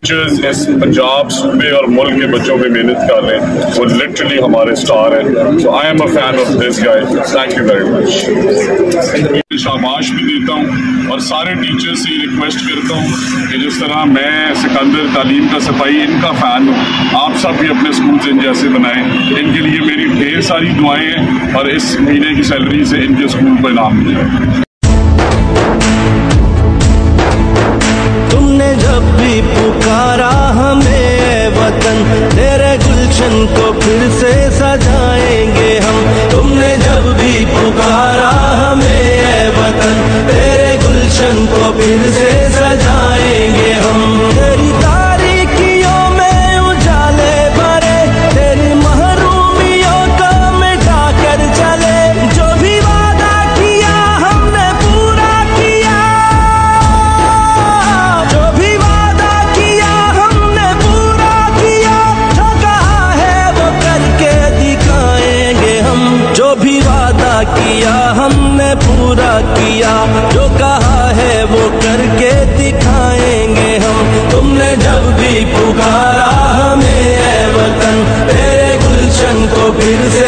इस पंजाब सूबे और मुल्क के बच्चों पे मेहनत कर रहे हैं, वो लिटरली हमारे स्टार हैं। So I am a fan of this guy. Thank you very much. शाबाश भी देता हूँ और सारे टीचर्स से रिक्वेस्ट करता हूँ कि जिस तरह मैं सिकंदर तालीम का सिपाही इनका फ़ैन हूँ, आप सब भी अपने स्कूल इन जैसे बनाएं। इनके लिए मेरी ढेर सारी दुआएं हैं और इस महीने की सैलरी से इनके स्कूल को इनाम मिले। तुमने जब भी पुकारा हमें वतन, तेरे गुलशन को फिर से सजाएंगे हम। तुमने जब भी पुकारा हमें वतन, तेरे गुलशन को फिर से सजाएंगे हम। तेरी तारीकियों में उजाले भरे, तेरी महरूमियों को मिटा कर चले। जो भी वादा किया हमने पूरा किया, जो भी वादा किया हमने पूरा किया। जो कहा है वो करके दिखाएंगे हम। जो भी वादा किया हमने पूरा किया, जो कहा है वो करके दिखाएंगे हम। तुमने जब भी पुकारा हमें वतन, तेरे गुलशन को फिर से